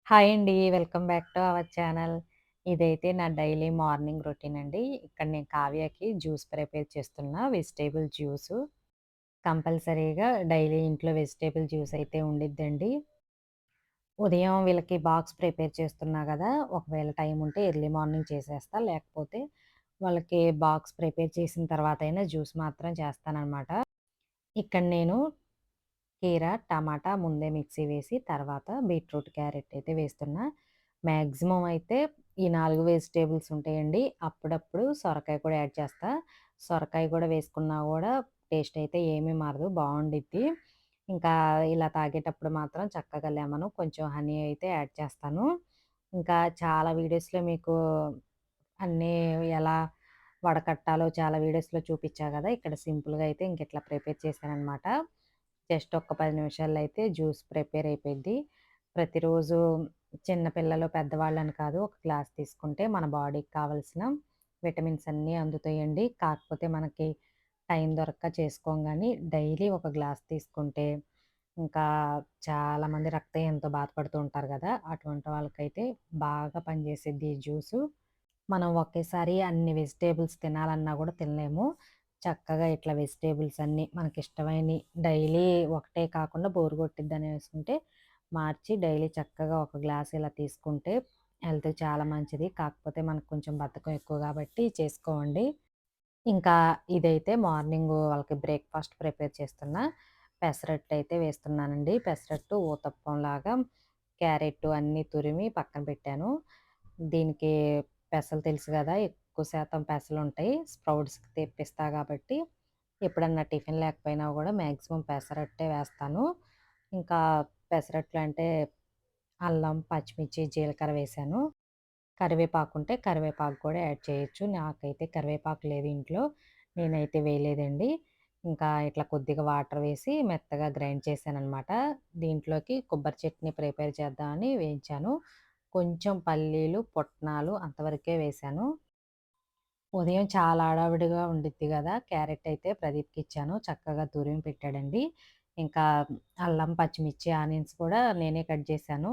Hi అండి. Welcome back to our channel. ఇదైతే నా డైలీ మార్నింగ్ రొటీన్ అండి. ఇక్కడ నేను కావ్యకి జ్యూస్ ప్రిపేర్ చేస్తున్నా. Vegetable juice. కంపల్సరీగా డైలీ ఇంట్లో వెజిటబుల్ జ్యూస్ అయితే ఉండిద్దండి. ఉదయం వీళ్ళకి బాక్స్ ప్రిపేర్ చేస్తున్నా గదా! ఒకవేళ టైం ఉంటే ఎర్లీ మార్నింగ్ చేసేస్తా. లేకపోతే వాళ్ళకి బాక్స్ ప్రిపేర్ చేసిన తర్వాతైనా జ్యూస్ మాత్రం చేస్తాననమాట. ఇక్కడ నేను కీర, టమాటా ముందే మిక్సీ వేసి తర్వాత బీట్రూట్, క్యారెట్ అయితే వేస్తున్నా. మాక్సిమం అయితే ఈ 4 వెజిటబుల్స్ ఉంటాయండి. అప్పుడప్పుడు సొరకాయ కూడా యాడ్ చేస్తా. సొరకాయ కూడా వేసుకున్నా గూడా టేస్ట్ అయితే ఏమీ మారదు, బావుండిద్ది. ఇంకా ఇలా తాగేటప్పుడు మాత్రం చక్కగా లెమను, కొంచెం హనీ అయితే యాడ్ చేస్తాను. ఇంకా చాలా వీడియోస్‌లో మీకు అన్నీ ఎలా వడకట్టాలో చాలా వీడియోస్‌లో చూపిచ్చా గదా! ఇక్కడ సింపుల్‌గా అయితే ఇంకిట్లా ప్రిపేర్ చేశాననమాట. జస్ట్ ఒక్క 10 నిమిషాల్లో అయితే జ్యూస్ ప్రిపేర్ అయిపోయిద్ది. ప్రతిరోజు చిన్న పిల్లలు, పెద్దవాళ్ళని కాదు, ఒక గ్లాస్ తీసుకుంటే మన బాడీకి కావాల్సిన విటమిన్స్ అన్నీ అందుతాయండి. కాకపోతే మనకి టైం దొరక్క చేసుకోం గానీ, డైలీ ఒక గ్లాస్ తీసుకుంటే ఇంకా చాలామంది రక్తహీనతతో బాధపడుతూ ఉంటారు గదా! అటువంటి వాళ్ళకైతే బాగా పనిచేసిద్ది ఈ జ్యూసు. మనం ఒకేసారి అన్ని వెజిటబుల్స్ తినాలన్నా గూడా తినలేము. చక్కగా ఇట్లా వెజిటబుల్స్ అన్నీ మనకిష్టమైనయి డైలీ ఒకటే కాకుండా బోర్ కొట్టిద్దనేసుకుంటే మార్చి డైలీ చక్కగా ఒక గ్లాస్ ఇలా తీసుకుంటే హెల్త్‌కి చాలా మంచిది. కాకపోతే మనకు కొంచెం బద్ధకం ఎక్కువ గాబట్టి చేసుకోమండి. ఇంకా ఇదైతే మార్నింగు వాళ్ళకి బ్రేక్‌ఫాస్ట్ ప్రిపేర్ చేస్తున్నా. పెసరట్టయితే వేస్తున్నానండి. పెసరట్టు ఊతప్పంలాగా క్యారెట్టు అన్నీ తురిమి పక్కన పెట్టాను. దీనికి పెసలు తెలుసు గదా! ఎక్కువ శాతం పెసలుంటాయి. స్ప్రౌట్స్‌కి తెప్పిస్తా గాబట్టి, ఎప్పుడన్నా టిఫిన్ లేకపోయినా గూడా మాక్సిమం పెసరట్టే వేస్తాను. ఇంకా పెసరట్లు అంటే అల్లం, పచ్చిమిర్చి, జీలకర్ర వేశాను. కరివేపాకుంటే కరివేపాకు కూడా యాడ్ చేయొచ్చు. నాకైతే కరివేపాకు లేదు ఇంట్లో. నేనైతే వేయలేదండి. ఇంకా ఇట్లా కొద్దిగా వాటర్ వేసి మెత్తగా గ్రైండ్ చేశాననమాట. దీంట్లోకి కొబ్బరి చట్నీ ప్రిపేర్ చేద్దామని వేయించాను. కొంచెం పల్లీలు, పుట్నాలు అంతవరకే వేశాను. ఉదయం చాలా హడావిడిగా ఉండిద్ది గదా! క్యారెట్ అయితే ప్రదీప్‌కిచ్చాను. చక్కగా తురిమి పెట్టాడండి. ఇంకా అల్లం, పచ్చిమిర్చి, ఆనియన్స్ కూడా నేనే కట్ జేశాను.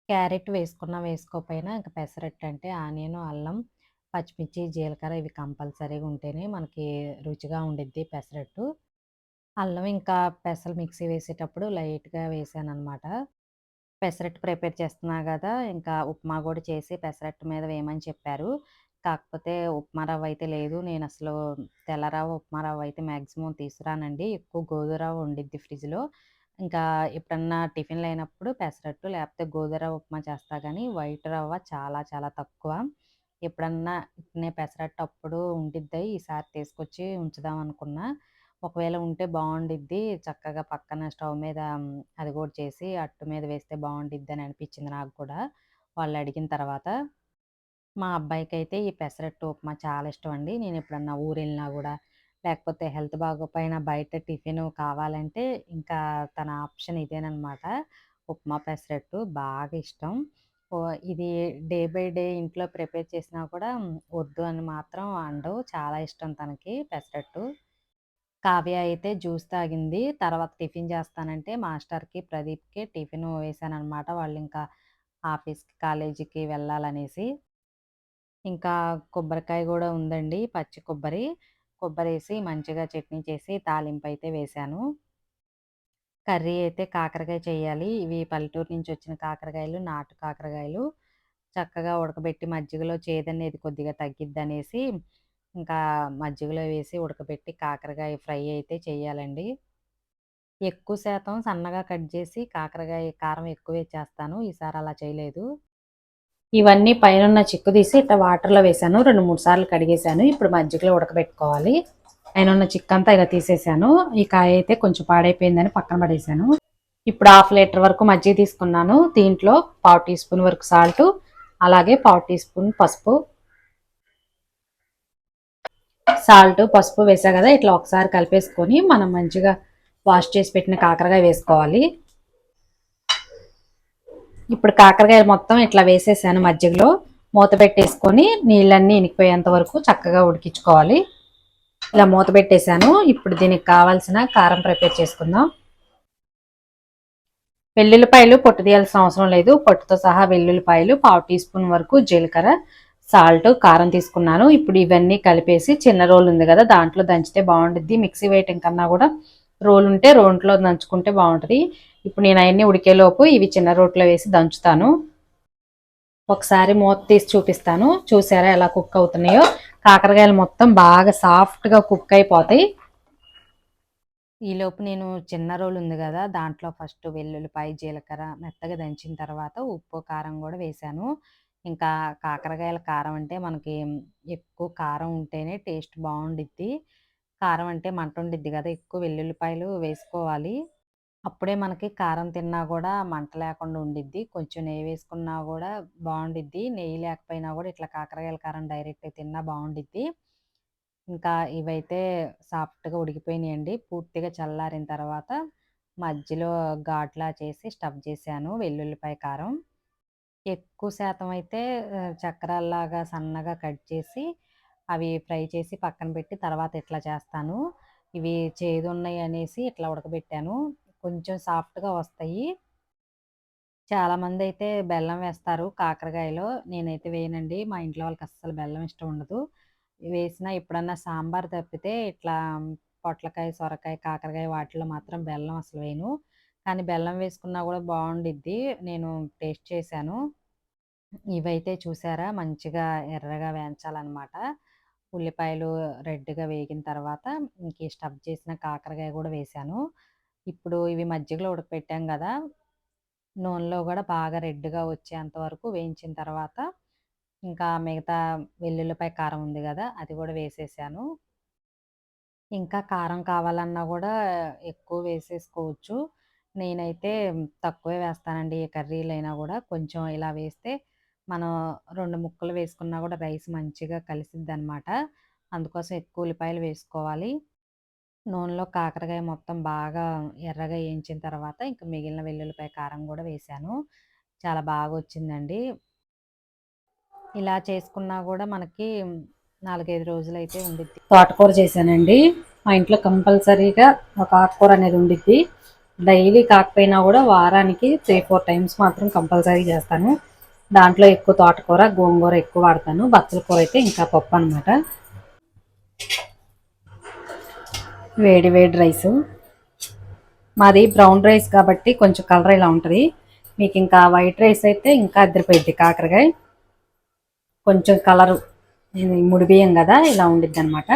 క్యారెట్ వేసుకున్నా, వేసుకోపోయినా ఇంక పెసరట్టంటే ఆనియను, అల్లం, పచ్చిమిర్చి, జీలకర్ర ఇవి కంపల్సరీగా ఉంటేనే మనకి రుచిగా ఉండిద్ది పెసరట్టు. అల్లం ఇంకా పెసలు మిక్సీ వేసేటప్పుడు లైట్‌గా వేశాననమాట. పెసరట్టు ప్రిపేర్ చేస్తున్నా గదా! ఇంకా ఉప్మా గూడా చేసి పెసరట్టు మీద వేయమని చెప్పారు. కాకపోతే ఉప్మా రవ్వయితే లేదు. నేనసలు తెల్ల రవ్వ, ఉప్మా రవ్వయితే మాక్సిమం తీసుకురానండి. ఎక్కువ గోధుమ రవ్వ ఉండిద్ది ఫ్రిడ్జ్‌లో. ఇంకా ఎప్పుడన్నా టిఫిన్ లేనప్పుడు పెసరట్టు లేకపోతే గోధుమ రవ్వ ఉప్మా చేస్తా గానీ, వైట్ రవ్వ చాలా చాలా తక్కువ. ఎప్పుడన్నా ఇట్నే పెసరట్టు అప్పుడు ఉండిద్ది. ఈసారి తీసుకొచ్చి ఉంచుదాం అనుకున్నా. ఒకవేళ ఉంటే బావుండిద్ది. చక్కగా పక్కన స్టవ్ మీద అది గూడా చేసి అట్టు మీద వేస్తే బావుండిద్దని అనిపిచ్చింది నాకు కూడా వాళ్ళడిగిన తర్వాత. మా అబ్బాయికైతే ఈ పెసరట్టు ఉప్మా చాలా ఇష్టమండి. నేనెప్పుడన్నా ఊరెళ్ళినా గూడా, లేకపోతే హెల్త్ బాగోపోయినా బయట టిఫిను కావాలంటే ఇంకా తన ఆప్షన్ ఇదేననమాట. ఉప్మా, పెసరట్టు బాగా ఇష్టం. ఇది డే బై డే ఇంట్లో ప్రిపేర్ చేసినా కూడా వద్దు అని మాత్రం అనడు. చాలా ఇష్టం తనకి పెసరట్టు. కావ్య అయితే జ్యూస్ తాగింది. తర్వాత టిఫిన్ చేస్తానంటే మాస్టర్‌కి, ప్రదీప్‌కి టిఫిను వేశాననమాట. వాళ్ళింకా ఆఫీస్‌కి, కాలేజీకి వెళ్ళాలనేసి. ఇంకా కొబ్బరికాయ గూడా ఉందండి. పచ్చి కొబ్బరి. కొబ్బరేసి మంచిగా చట్నీ చేసి తాలింపయితే వేశాను. కర్రీ అయితే కాకరకాయ చేయాలి. ఇవి పల్లెటూరు నుంచి వచ్చిన కాకరకాయలు, నాటు కాకరకాయలు. చక్కగా ఉడకబెట్టి మజ్జిగలో చేదనేది కొద్దిగా తగ్గిద్దనేసి, ఇంకా మజ్జిగలో వేసి ఉడకబెట్టి కాకరకాయ ఫ్రై అయితే చేయాలండి. ఎక్కువ శాతం సన్నగా కట్ జేసి కాకరకాయ కారం ఎక్కువే చేస్తాను. ఈసారి అలా చేయలేదు. ఇవన్నీ పైనున్న చిక్కు తీసి ఇట్లా వాటర్‌లో వేశాను. 2, 3 సార్లు కడిగేశాను. ఇప్పుడు మజ్జిగలో ఉడకబెట్టుకోవాలి. పైనున్న చిక్కంతా ఇలా తీసేశాను. ఈ కాయ అయితే కొంచెం పాడైపోయిందని పక్కన పడేశాను. ఇప్పుడు హాఫ్ లీటర్ వరకు మజ్జిగ తీసుకున్నాను. దీంట్లో పావు టీ స్పూన్ వరకు సాల్టు, అలాగే పావు టీ స్పూన్ పసుపు, పసుపు వేసా కదా! ఇట్లా ఒకసారి కలిపేసుకొని మనం మంచిగా వాష్ చేసి పెట్టిన కాకరకాయ వేసుకోవాలి. ఇప్పుడు కాకరకాయలు మొత్తం ఇట్లా వేసేసాను మజ్జిగలో. మూత పెట్టేసుకొని నీళ్ళన్నీ ఇనికిపోయేంత వరకు చక్కగా ఉడికించుకోవాలి. ఇలా మూత పెట్టేశాను. ఇప్పుడు దీనికి కావాల్సిన కారం ప్రిపేర్ చేసుకుందాం. వెల్లుల్లిపాయలు పొట్టు తీయాల్సిన అవసరం లేదు. పొట్టుతో సహా వెల్లుల్లిపాయలు, 1/2 టీ స్పూన్ వరకు జీలకర్ర, సాల్ట్, కారం తీసుకున్నాను. ఇప్పుడు ఇవన్నీ కలిపేసి చిన్న రోల్ ఉంది కదా దాంట్లో దంచితే బాగుంటుంది. మిక్సీ వేయటం కన్నా కూడా రోల్ ఉంటే రోట్లో దంచుకుంటే బాగుంటుంది. ఇప్పుడు నేను అవన్నీ ఉడికేలోపు ఇవి చిన్న రోట్లో వేసి దంచుతాను. ఒకసారి మూత తీసి చూపిస్తాను. చూసారా ఎలా కుక్ అవుతున్నాయో? కాకరకాయలు మొత్తం బాగా సాఫ్ట్గా కుక్ అయిపోతాయి. ఈలోపు నేను చిన్న రోలు ఉంది కదా దాంట్లో ఫస్ట్ వెల్లుల్లిపాయ, జీలకర్ర మెత్తగా దంచిన తర్వాత ఉప్పు, కారం కూడా వేసాను. ఇంకా కాకరకాయల కారం అంటే మనకి ఎక్కువ కారం ఉంటేనే టేస్ట్ బాగుండిద్ది. కారం అంటే మంట ఉండిద్ది కదా, ఎక్కువ వెల్లుల్లిపాయలు వేసుకోవాలి. అప్పుడే మనకి కారం తిన్నా కూడా మంట లేకుండా ఉండిద్ది. కొంచెం నెయ్యి వేసుకున్నా కూడా బాగుండిద్ది. నెయ్యి లేకపోయినా కూడా ఇట్లా కాకరకాయల కారం డైరెక్ట్గా తిన్నా బాగుండిద్ది. ఇంకా ఇవైతే సాఫ్ట్‌గా ఉడికిపోయినాయండి. పూర్తిగా చల్లారిన తర్వాత మధ్యలో ఘాట్లా చేసి స్టఫ్ చేశాను వెల్లుల్లిపాయ కారం. ఎక్కువ శాతం అయితే చక్రాల్లాగా సన్నగా కట్ చేసి అవి ఫ్రై చేసి పక్కన పెట్టి తర్వాత ఇట్లా చేస్తాను. ఇవి చేదున్నాయి అనేసి ఇట్లా ఉడకబెట్టాను. కొంచెం సాఫ్ట్‌గా వస్తాయి. చాలామందైతే బెల్లం వేస్తారు కాకరకాయలో. నేనైతే వేయనండి. మా ఇంట్లో వాళ్ళకి అస్సలు బెల్లం ఇష్టం ఉండదు. వేసినా ఎప్పుడన్నా సాంబార్ తప్పితే ఇట్లా పొట్లకాయ, సొరకాయ, కాకరకాయ వాటిలో మాత్రం బెల్లం అసలు వేయను. కానీ బెల్లం వేసుకున్నా కూడా బావుండిద్ది. నేను టేస్ట్ చేశాను. ఇవైతే చూసారా మంచిగా ఎర్రగా వేయించాలనమాట. ఉల్లిపాయలు రెడ్‌గా వేగిన తర్వాత ఇంక ఈ స్టఫ్ చేసిన కాకరకాయ కూడా వేశాను. ఇప్పుడు ఇవి మజ్జిగలో ఉడకపెట్టాం గదా! నూనెలో గూడా బాగా రెడ్‌గా వచ్చేంత వరకు వేయించిన తర్వాత, ఇంకా మిగతా వెల్లుల్లిపాయ కారం ఉంది గదా! అది గూడా వేసేసాను. ఇంకా కారం కావాలన్నా గూడా ఎక్కువ వేసేసుకోవచ్చు. నేనైతే తక్కువే వేస్తానండి ఏ కర్రీలైనా గూడా. కొంచెం ఇలా వేస్తే మనం 2 ముక్కలు వేసుకున్నా గూడా రైస్ మంచిగా కలిసిద్దనమాట. అందుకోసం ఎక్కువ ఉల్లిపాయలు వేసుకోవాలి. నూనెలో కాకరకాయ మొత్తం బాగా ఎర్రగా ఏయించిన తర్వాత ఇంక మిగిలిన వెల్లుల్లిపాయ కారం గూడా వేశాను. చాలా బాగొచ్చిందండి. ఇలా చేసుకున్నా గూడా మనకి 4, 5 రోజులైతే ఉండిద్ది. తోటకూర చేశానండి. మా ఇంట్లో కంపల్సరీగా ఒక ఆకుకూర అనేది ఉండిద్ది. డైలీ కాకపోయినా గూడా వారానికి 3, 4 టైమ్స్ మాత్రం కంపల్సరీ చేస్తాను. దాంట్లో ఎక్కువ తోటకూర, గోంగూర ఎక్కువ వాడతాను. బచ్చల కూర అయితే ఇంకా పప్పనమాట. వేడి వేడి రైసు. మాది బ్రౌన్ రైస్ కాబట్టి కొంచెం కలర్ ఇలా ఉంటుంది. మీకు ఇంకా వైట్ రైస్ అయితే ఇంకా అద్దరిపోయిద్ది కాకరకాయ. కొంచెం కలరు ముడి బియ్యం కదా ఇలా ఉండిద్ది అనమాట.